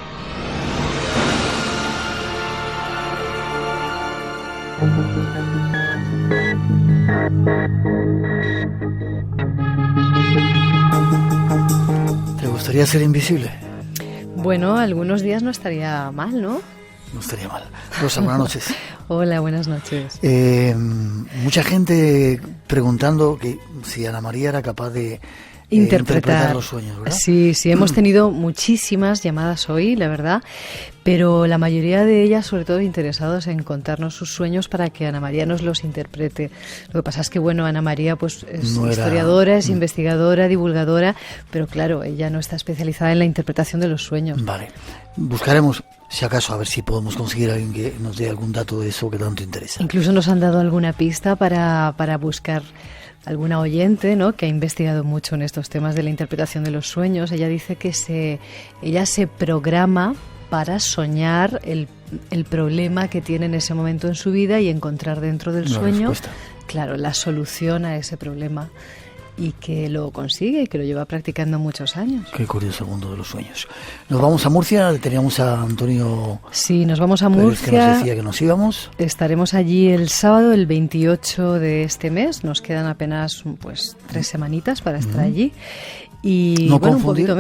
¿Te gustaría ser invisible? Bueno, algunos días no estaría mal, ¿no? No estaría mal. Rosa, buenas noches. Hola, buenas noches. Mucha gente preguntando que si Ana María era capaz de interpretar los sueños, ¿verdad? Sí, hemos tenido muchísimas llamadas hoy, la verdad, pero la mayoría de ellas, sobre todo interesados en contarnos sus sueños para que Ana María nos los interprete. Lo que pasa es que, bueno, Ana María pues es historiadora, es investigadora, divulgadora, pero claro, ella no está especializada en la interpretación de los sueños. Vale, buscaremos, si acaso, a ver si podemos conseguir a alguien que nos dé algún dato de eso que tanto interesa. Incluso nos han dado alguna pista para buscar alguna oyente, ¿no?, que ha investigado mucho en estos temas de la interpretación de los sueños. Ella dice que ella se programa para soñar el problema que tiene en ese momento en su vida y encontrar dentro del sueño, claro, la solución a ese problema, y que lo consigue y que lo lleva practicando muchos años. Qué curioso mundo de los sueños. Nos vamos a Murcia, teníamos a Antonio. Sí, nos vamos a Murcia. Que nos decía que nos íbamos. Estaremos allí el sábado, el 28 de este mes. Nos quedan apenas 3 semanitas para estar allí. Y no bueno, un poquito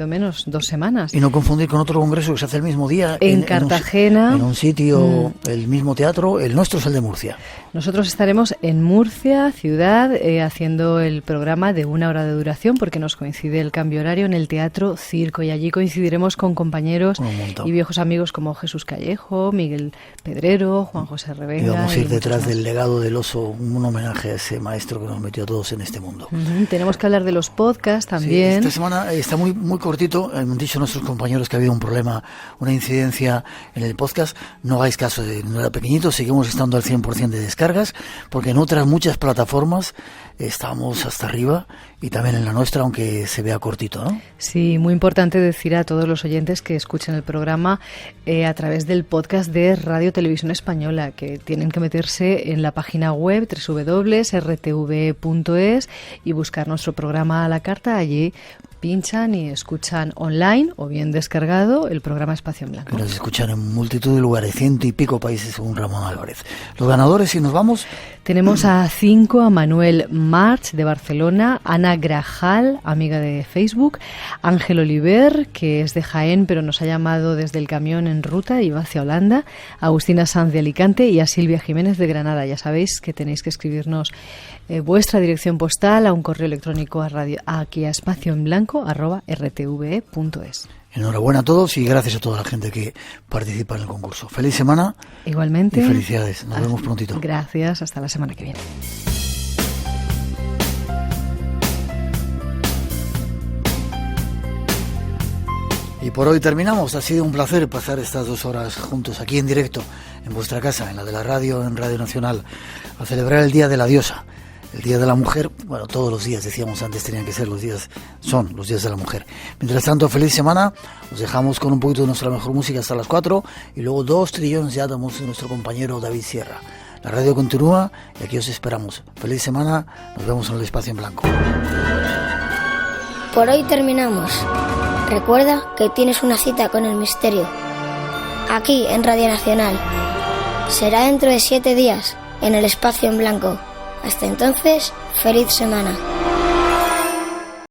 menos, 2 semanas. Y no confundir con otro congreso que se hace el mismo día. En Cartagena. En un sitio, el mismo teatro. El nuestro es el de Murcia. Nosotros estaremos en Murcia, ciudad, haciendo el programa de 1 hora de duración, porque nos coincide el cambio horario en el Teatro Circo, y allí coincidiremos con compañeros y viejos amigos como Jesús Callejo, Miguel Pedrero, Juan José Revenga. Y vamos a ir detrás del legado del oso, un homenaje a ese maestro que nos metió a todos en este mundo. Tenemos que hablar de los podcasts también. Sí, esta semana está muy cortito. Han dicho nuestros compañeros que ha habido un problema, una incidencia en el podcast. No hagáis caso, no era pequeñito, seguimos estando al 100% de descargas, porque en otras muchas plataformas estamos hasta arriba, y también en la nuestra, aunque se vea cortito, ¿no? Sí, muy importante decir a todos los oyentes que escuchen el programa a través del podcast de Radio Televisión Española, que tienen que meterse en la página web www.rtv.es y buscar nuestro programa a la carta. Allí pinchan y escuchan online o bien descargado el programa Espacio en Blanco. Que nos escuchan en multitud de lugares, 100 y pico países según Ramón Álvarez. Los ganadores, si nos vamos... Tenemos a 5, a Manuel March de Barcelona, Ana Grajal, amiga de Facebook, Ángel Oliver, que es de Jaén pero nos ha llamado desde el camión en ruta y va hacia Holanda, a Agustina Sanz de Alicante y a Silvia Jiménez de Granada. Ya sabéis que tenéis que escribirnos vuestra dirección postal a un correo electrónico aquí a espacioenblanco@rtve.es. Enhorabuena a todos y gracias a toda la gente que participa en el concurso. Feliz semana. Igualmente. Y felicidades. Nos vemos prontito. Gracias. Hasta la semana que viene. Y por hoy terminamos. Ha sido un placer pasar estas 2 horas juntos aquí en directo, en vuestra casa, en la de la radio, en Radio Nacional, a celebrar el Día de la Diosa. El Día de la Mujer, bueno, todos los días, decíamos antes, tenían que ser son los días de la mujer. Mientras tanto, feliz semana, os dejamos con un poquito de nuestra mejor música hasta las 4 y luego 2 trillones de átomos de nuestro compañero David Sierra. La radio continúa y aquí os esperamos. Feliz semana, nos vemos en el Espacio en Blanco. Por hoy terminamos. Recuerda que tienes una cita con el misterio, aquí en Radio Nacional. Será dentro de 7 días, en el Espacio en Blanco. Hasta entonces, feliz semana.